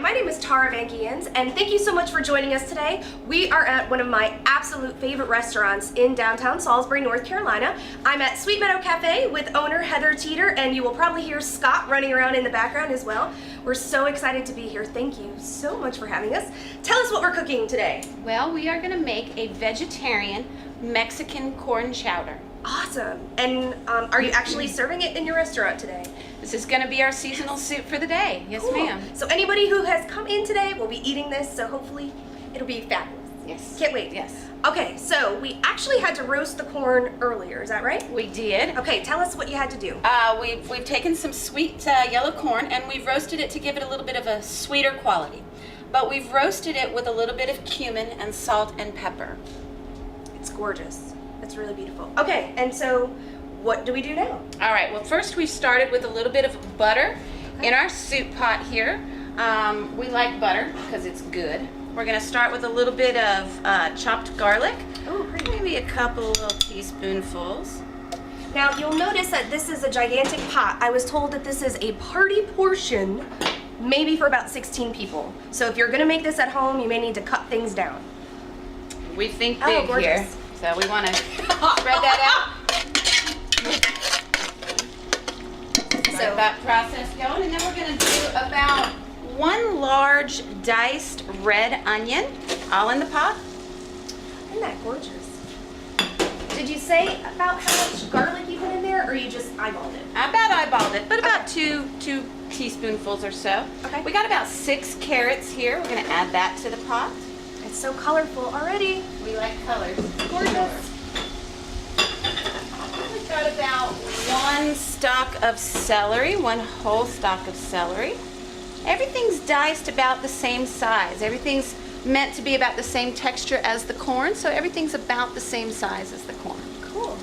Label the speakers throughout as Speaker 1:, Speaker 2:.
Speaker 1: my name is Tara Van Geons, and thank you so much for joining us today. We are at one of my absolute favorite restaurants in downtown Salisbury, North Carolina. I'm at Sweet Meadow Cafe with owner Heather Teeter, and you will probably hear Scott running around in the background as well. We're so excited to be here. Thank you so much for having us. Tell us what we're cooking today.
Speaker 2: Well, we are going to make a vegetarian Mexican corn chowder.
Speaker 1: Awesome. And are you actually serving it in your restaurant today?
Speaker 2: This is going to be our seasonal soup for the day. Yes,
Speaker 1: Cool.
Speaker 2: ma'am.
Speaker 1: So anybody who has come in today will be eating this, so hopefully it'll be fabulous.
Speaker 2: Yes.
Speaker 1: Can't wait.
Speaker 2: Yes.
Speaker 1: Okay, so we actually had to roast the corn earlier, is that right?
Speaker 2: We did.
Speaker 1: Okay, tell us what you had to do.
Speaker 2: We've taken some sweet yellow corn and we've roasted it to give it a little bit of a sweeter quality. But we've roasted it with a little bit of cumin and salt and pepper.
Speaker 1: It's gorgeous. It's really beautiful. Okay, and so what do we do now?
Speaker 2: All right, well first we started with a little bit of butter in our soup pot here. We like butter because it's good. We're gonna start with a little bit of chopped garlic.
Speaker 1: Oh, pretty.
Speaker 2: Maybe a couple little teaspoonfuls.
Speaker 1: Now you'll notice that this is a gigantic pot. I was told that this is a party portion, maybe for about 16 people. So if you're gonna make this at home, you may need to cut things down.
Speaker 2: We think big
Speaker 1: gorgeous.
Speaker 2: here, so we want to spread that out.
Speaker 1: So
Speaker 2: That process going, and then we're going to do about 1 large diced red onion, all in the pot.
Speaker 1: isn't that gorgeous? Did you say about how much garlic you put in there, or you just eyeballed it?
Speaker 2: I about eyeballed it, but about two teaspoonfuls or so.
Speaker 1: Okay.
Speaker 2: We got about 6 carrots here. We're going to add that to the pot.
Speaker 1: It's so colorful already.
Speaker 2: We like colors.
Speaker 1: Gorgeous.
Speaker 2: We've got about 1 stalk of celery, 1 whole stalk of celery. Everything's diced about the same size. Everything's meant to be about the same texture as the corn, so everything's about the same size as the corn.
Speaker 1: Cool.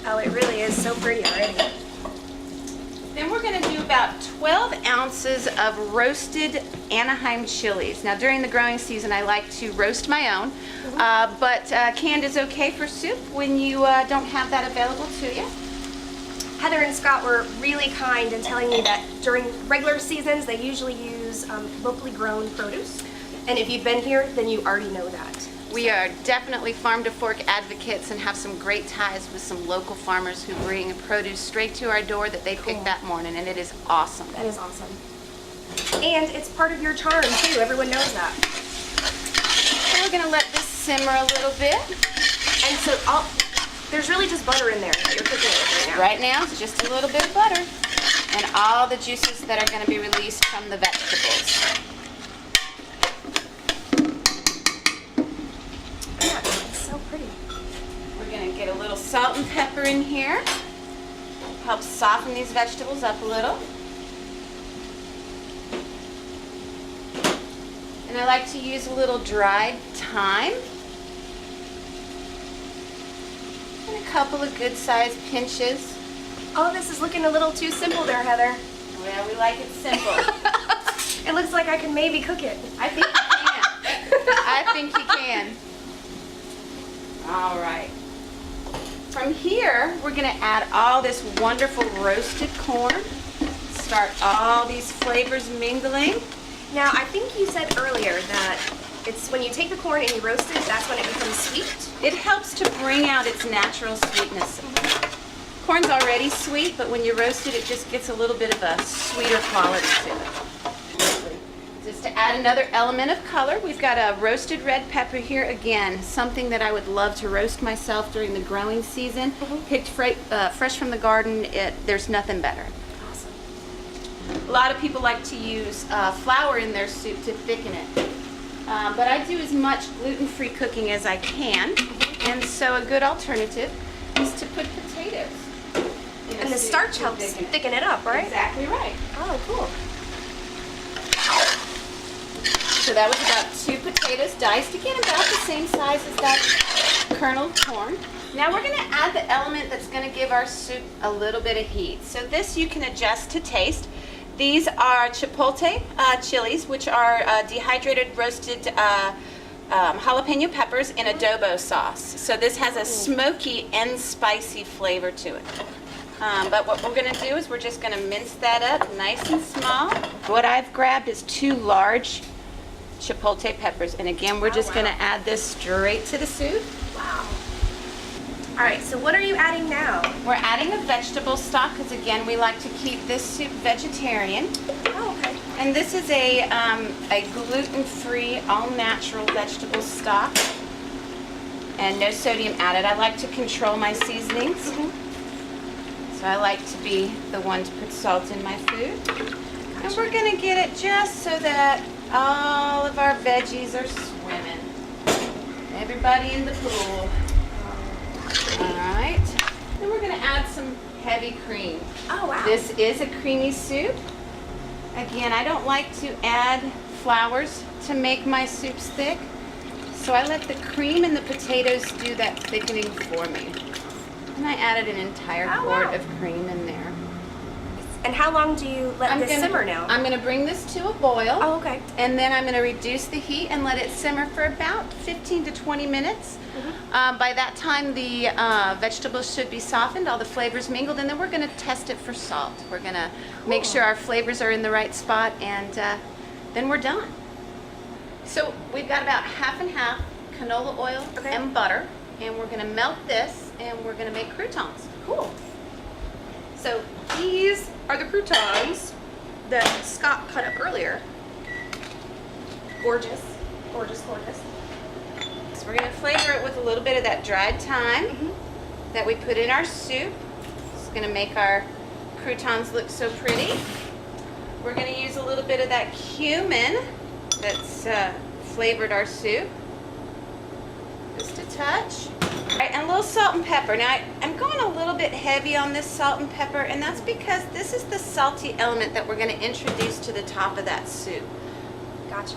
Speaker 1: Oh, it really is so pretty already.
Speaker 2: Then we're going to do about 12 ounces of roasted Anaheim chilies. Now during the growing season I like to roast my own, but canned is okay for soup when you don't have that available to you.
Speaker 1: Heather and Scott were really kind in telling me that during regular seasons they usually use locally grown produce. And if you've been here, then you already know that.
Speaker 2: We are definitely farm to fork advocates and have some great ties with some local farmers who bring produce straight to our door that they picked that morning, and it is awesome.
Speaker 1: That is awesome. And it's part of your charm too, everyone knows that.
Speaker 2: So we're gonna let this simmer a little bit.
Speaker 1: And so there's really just butter in there that you're cooking with right now.
Speaker 2: Right now it's just a little bit of butter and all the juices that are gonna be released from the vegetables.
Speaker 1: Yeah, it's so pretty.
Speaker 2: We're gonna get a little salt and pepper in here. Helps soften these vegetables up a little. And I like to use a little dried thyme. And a couple of good sized pinches.
Speaker 1: Oh, this is looking a little too simple there, Heather.
Speaker 2: Well, we like it simple.
Speaker 1: It looks like I can maybe cook it.
Speaker 2: I think you can. I think you can. All right. From here, we're going to add all this wonderful roasted corn. Start all these flavors mingling.
Speaker 1: Now, I think you said earlier that it's when you take the corn and you roast it, that's when it becomes sweet.
Speaker 2: It helps to bring out its natural sweetness. Corn's already sweet, but when you roast it, it just gets a little bit of a sweeter quality to it. Just to add another element of color, we've got a roasted red pepper here. Again, something that I would love to roast myself during the growing season. Picked fresh from the garden, there's nothing better.
Speaker 1: Awesome.
Speaker 2: A lot of people like to use flour in their soup to thicken it. But I do as much gluten-free cooking as I can, and so a good alternative is to put potatoes in a
Speaker 1: And the
Speaker 2: soup
Speaker 1: starch
Speaker 2: to
Speaker 1: helps thicken it up, right?
Speaker 2: Exactly right.
Speaker 1: Oh, cool.
Speaker 2: So that was about 2 potatoes diced, again about the same size as that kernel corn. Now we're going to add the element that's going to give our soup a little bit of heat. So this you can adjust to taste. These are chipotle chilies, which are dehydrated roasted jalapeno peppers in adobo sauce. So this has a smoky and spicy flavor to it. But what we're gonna do is we're just gonna mince that up nice and small. What I've grabbed is 2 large chipotle peppers. And again, we're just gonna add this straight to the soup.
Speaker 1: Wow. All right, so what are you adding now?
Speaker 2: We're adding a vegetable stock because again, we like to keep this soup vegetarian.
Speaker 1: Oh, okay.
Speaker 2: And this is a gluten-free, all-natural vegetable stock. And no sodium added. I like to control my seasonings. So I like to be the one to put salt in my food. And we're gonna get it just so that all of our veggies are swimming. Everybody in the pool. All right. Then we're gonna add some heavy cream.
Speaker 1: Oh, wow.
Speaker 2: This is a creamy soup. Again, I don't like to add flours to make my soups thick. So I let the cream and the potatoes do that thickening for me. And I added an entire quart of cream in there.
Speaker 1: And how long do you let this simmer now?
Speaker 2: I'm gonna bring this to a boil.
Speaker 1: Oh, okay.
Speaker 2: And then I'm gonna reduce the heat and let it simmer for about 15 to 20 minutes. By that time, the vegetables should be softened, all the flavors mingled, and then we're gonna test it for salt. We're gonna make sure our flavors are in the right spot, and then we're done. So we've got about half and half canola oil and butter, and we're gonna melt this, and we're gonna make croutons.
Speaker 1: Cool. So these are the croutons that Scott cut up earlier. Gorgeous, gorgeous, gorgeous.
Speaker 2: So we're gonna flavor it with a little bit of that dried thyme that we put in our soup. It's gonna make our croutons look so pretty. We're gonna use a little bit of that cumin that's flavored our soup. Just a touch. All right, and a little salt and pepper. Now, I'm going a little bit heavy on this salt and pepper, and that's because this is the salty element that we're going to introduce to the top of that soup.
Speaker 1: Gotcha.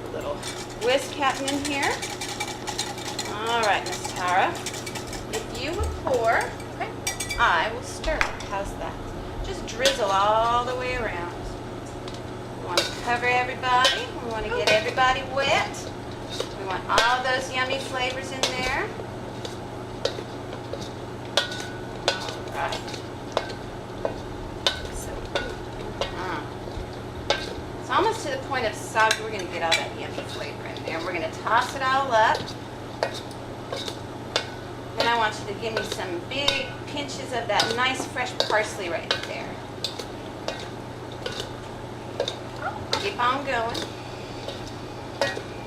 Speaker 2: A little whisk happening here. All right, Miss Tara. If you would pour, I will stir. How's that? Just drizzle all the way around. We want to cover everybody. We want to get everybody wet. We want all those yummy flavors in there. All right. It's almost to the point of soggy. We're going to get all that yummy flavor in there. We're going to toss it all up. Then I want you to give me some big pinches of that nice fresh parsley right there. Keep on going.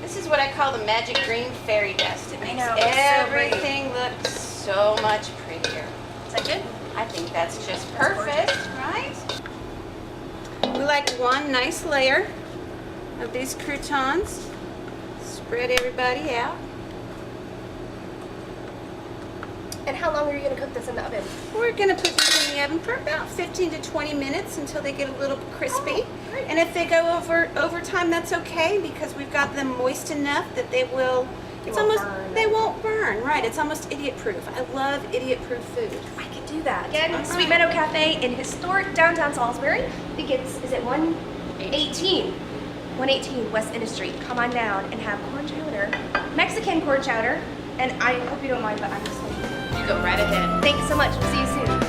Speaker 2: This is what I call the magic green fairy dust. It makes everything look so much prettier.
Speaker 1: Is that good?
Speaker 2: I think that's just perfect, right? We like one nice layer of these croutons. Spread everybody out.
Speaker 1: And how long are you going to cook this in the oven?
Speaker 2: We're going to put these in the oven for about 15 to 20 minutes until they get a little crispy.
Speaker 1: Great.
Speaker 2: And if they go over time, that's okay because we've got them moist enough that they will. They won't burn. Right? It's almost idiot-proof. I love idiot-proof food.
Speaker 1: I could do that. Again, Sweet Meadow Cafe in historic downtown Salisbury. I think is it 118? 118 West Inner Street. Come on down and have corn chowder, Mexican corn chowder. And I hope you don't mind, but I'm just like,
Speaker 2: You go right ahead.
Speaker 1: thanks so much. We'll see you soon.